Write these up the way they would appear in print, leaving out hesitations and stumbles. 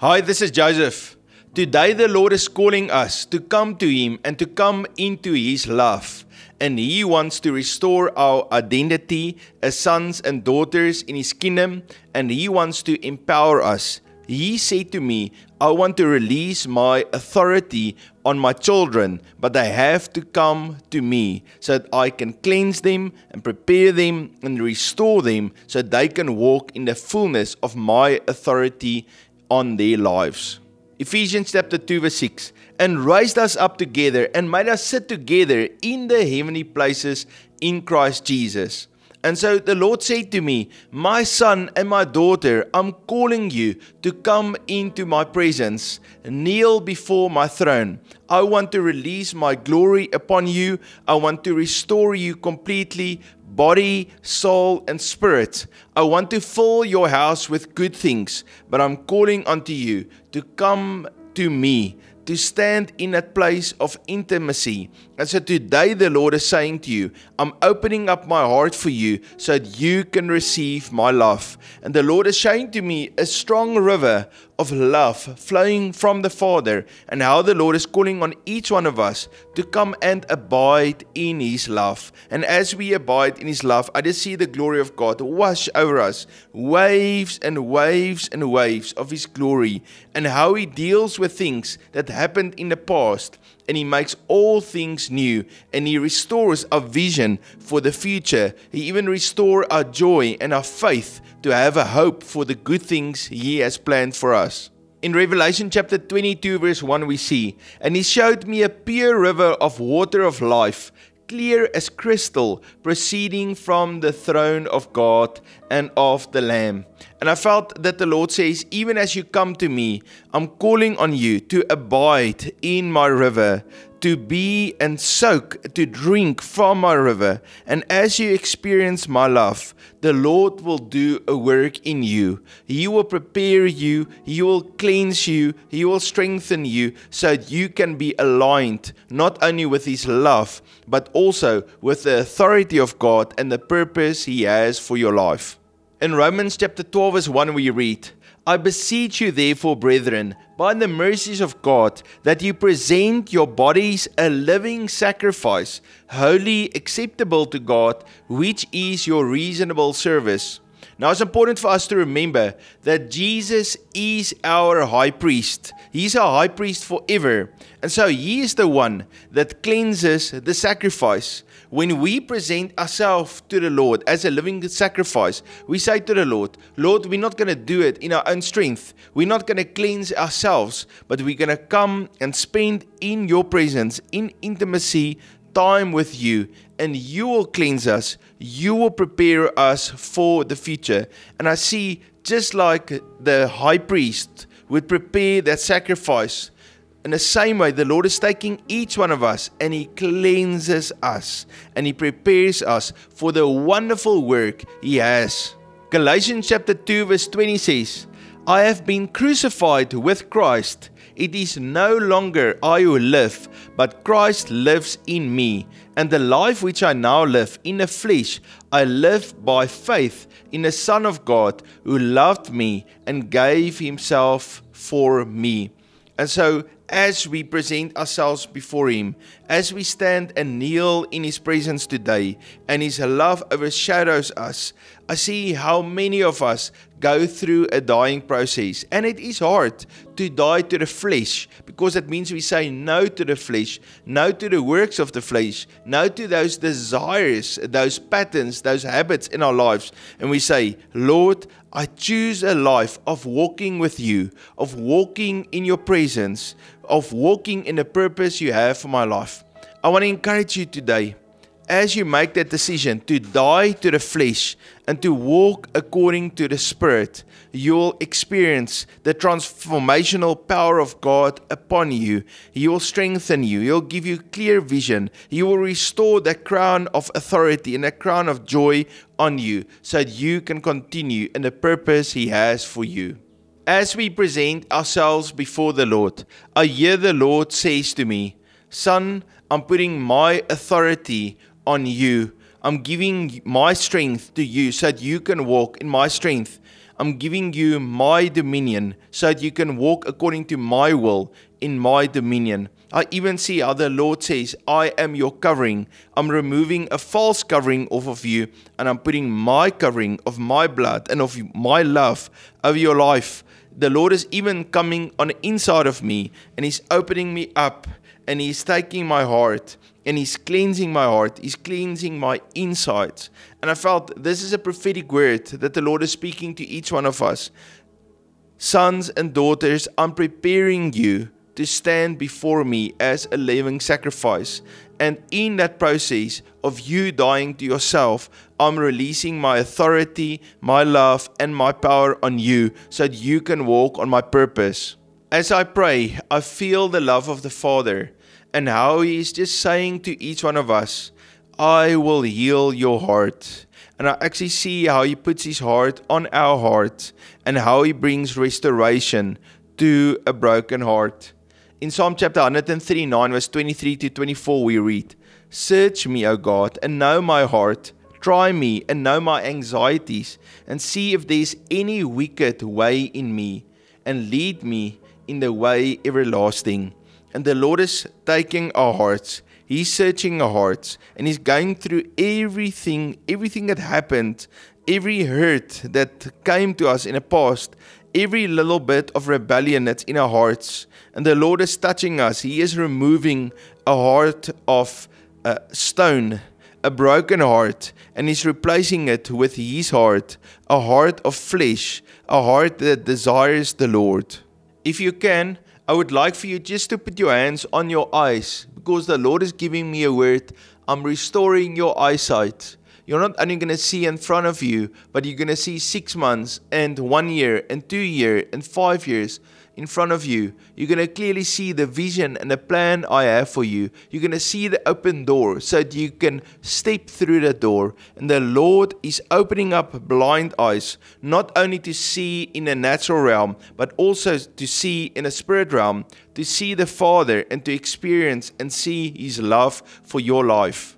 Hi, this is Joseph. Today the Lord is calling us to come to Him and to come into His love. And He wants to restore our identity as sons and daughters in His kingdom, and He wants to empower us. He said to me, I want to release my authority on my children, but they have to come to me so that I can cleanse them and prepare them and restore them so they can walk in the fullness of my authority on their lives. Ephesians chapter 2 verse 6, and raised us up together and made us sit together in the heavenly places in Christ Jesus. And so the Lord said to me, my son and my daughter, I'm calling you to come into my presence, kneel before my throne. I want to release my glory upon you. I want to restore you completely, body, soul, and spirit. I want to fill your house with good things, but I'm calling unto you to come to me, to stand in that place of intimacy. And so today the Lord is saying to you, I'm opening up my heart for you so that you can receive my love. And the Lord is showing to me a strong river of love flowing from the Father, and how the Lord is calling on each one of us to come and abide in His love. And as we abide in His love, I just see the glory of God wash over us, waves and waves and waves of His glory, and how He deals with things that happened in the past, and He makes all things new, and He restores our vision for the future. He even restores our joy and our faith to have a hope for the good things He has planned for us. In Revelation chapter 22 verse 1 we see, and He showed me a pure river of water of life, clear as crystal, proceeding from the throne of God and of the Lamb. And I felt that the Lord says, even as you come to me, I'm calling on you to abide in my river, to be and soak, to drink from my river. And as you experience my love, the Lord will do a work in you. He will prepare you, He will cleanse you, He will strengthen you so that you can be aligned not only with His love, but also with the authority of God and the purpose He has for your life. In Romans chapter 12 verse 1 we read, I beseech you therefore, brethren, by the mercies of God, that you present your bodies a living sacrifice, holy, acceptable to God, which is your reasonable service. Now it's important for us to remember that Jesus is our high priest. He's our high priest forever. And so He is the one that cleanses the sacrifice. When we present ourselves to the Lord as a living sacrifice, we say to the Lord, Lord, we're not going to do it in our own strength. We're not going to cleanse ourselves, but we're going to come and spend in your presence, in intimacy, time with you, and you will cleanse us. You will prepare us for the future. And I see, just like the high priest would prepare that sacrifice, in the same way, the Lord is taking each one of us and He cleanses us and He prepares us for the wonderful work He has. Galatians chapter 2 verse 20 says, I have been crucified with Christ. It is no longer I who live, but Christ lives in me. And the life which I now live in the flesh, I live by faith in the Son of God who loved me and gave Himself for me. And so, as we present ourselves before Him, as we stand and kneel in His presence today, and His love overshadows us, I see how many of us go through a dying process. And it is hard to die to the flesh, because it means we say no to the flesh, no to the works of the flesh, no to those desires, those patterns, those habits in our lives. And we say, Lord, I choose a life of walking with you, of walking in your presence, of walking in the purpose you have for my life. I want to encourage you today, as you make that decision to die to the flesh and to walk according to the Spirit, you'll experience the transformational power of God upon you. He will strengthen you. He'll give you clear vision. He will restore that crown of authority and that crown of joy on you so that you can continue in the purpose He has for you. As we present ourselves before the Lord, I hear the Lord says to me, Son, I'm putting my authority on you. I'm giving my strength to you so that you can walk in my strength. I'm giving you my dominion so that you can walk according to my will in my dominion. I even see how the Lord says, I am your covering. I'm removing a false covering off of you, and I'm putting my covering of my blood and of my love over your life. The Lord is even coming on the inside of me, and He's opening me up, and He's taking my heart, and He's cleansing my heart. He's cleansing my insides. And I felt this is a prophetic word that the Lord is speaking to each one of us. Sons and daughters, I'm preparing you to stand before me as a living sacrifice. And in that process of you dying to yourself, I'm releasing my authority, my love, and my power on you so that you can walk on my purpose. As I pray, I feel the love of the Father and how He is just saying to each one of us, I will heal your heart. And I actually see how He puts His heart on our heart and how He brings restoration to a broken heart. In Psalm chapter 139, verse 23 to 24, we read, Search me, O God, and know my heart. Try me and know my anxieties, and see if there is any wicked way in me, and lead me in the way everlasting. And the Lord is taking our hearts. He's searching our hearts, and He's going through everything that happened, every hurt that came to us in the past, every little bit of rebellion that's in our hearts. And the Lord is touching us. He is removing a heart of stone, a broken heart, and He's replacing it with His heart, a heart of flesh, a heart that desires the Lord. If you can, I would like for you just to put your hands on your eyes, because the Lord is giving me a word. I'm restoring your eyesight. You're not only going to see in front of you, but you're going to see 6 months and 1 year and 2 years and 5 years in front of you. You're going to clearly see the vision and the plan I have for you. You're going to see the open door so that you can step through the door. And the Lord is opening up blind eyes, not only to see in the natural realm, but also to see in the spirit realm, to see the Father and to experience and see His love for your life.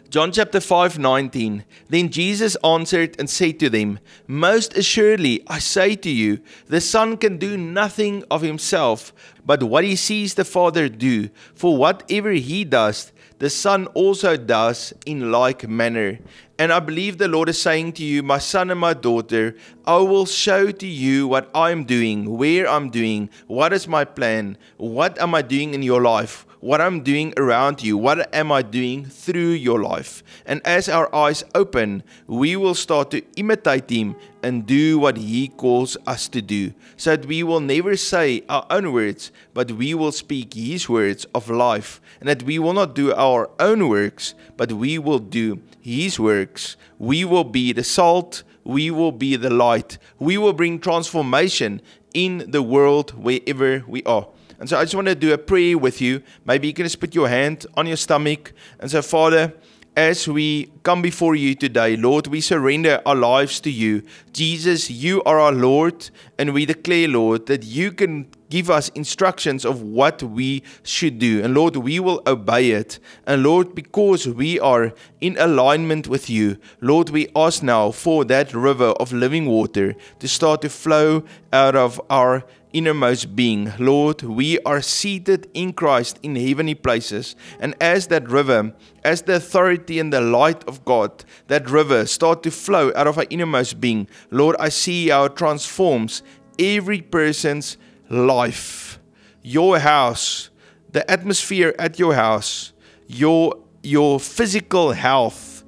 John chapter 5:19. Then Jesus answered and said to them, Most assuredly I say to you, the Son can do nothing of Himself, but what He sees the Father do. For whatever He does, the Son also does in like manner. And I believe the Lord is saying to you, my son and my daughter, I will show to you what I'm doing, where I'm doing, what is my plan, what am I doing in your life, what I'm doing around you, what am I doing through your life. And as our eyes open, we will start to imitate Him and do what He calls us to do, so that we will never say our own words, but we will speak His words of life, and that we will not do our own works, but we will do His works. We will be the salt, we will be the light, we will bring transformation in the world wherever we are. And so I just want to do a prayer with you. Maybe you can just put your hand on your stomach. And so, Father, as we come before you today, Lord, we surrender our lives to you. Jesus, you are our Lord, and we declare, Lord, that you can give us instructions of what we should do. And Lord, we will obey it. And Lord, because we are in alignment with you, Lord, we ask now for that river of living water to start to flow out of our innermost being. Lord, we are seated in Christ in heavenly places, and as that river, as the authority and the light of God, that river start to flow out of our innermost being, Lord, I see how it transforms every person's life, your house, the atmosphere at your house, your physical health,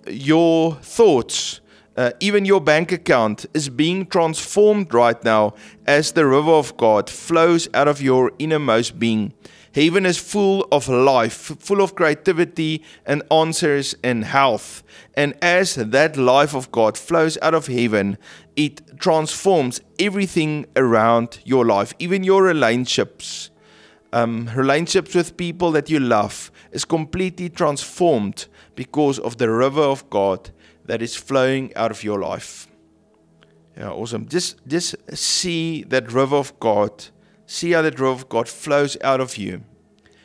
your thoughts, even your bank account is being transformed right now as the river of God flows out of your innermost being. Heaven is full of life, full of creativity and answers and health. And as that life of God flows out of heaven, it transforms everything around your life, even your relationships. Relationships with people that you love is completely transformed because of the river of God that is flowing out of your life. Yeah, awesome. Just see that river of God. See how that river of God flows out of you.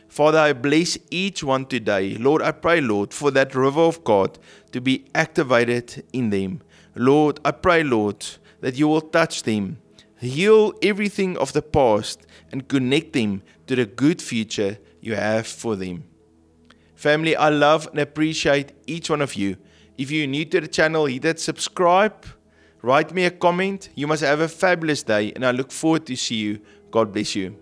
Father, I bless each one today. Lord, I pray, Lord, for that river of God to be activated in them. Lord, I pray, Lord, that you will touch them, heal everything of the past, and connect them to the good future you have for them. Family, I love and appreciate each one of you. If you're new to the channel, hit that subscribe, write me a comment. You must have a fabulous day, and I look forward to see you. God bless you.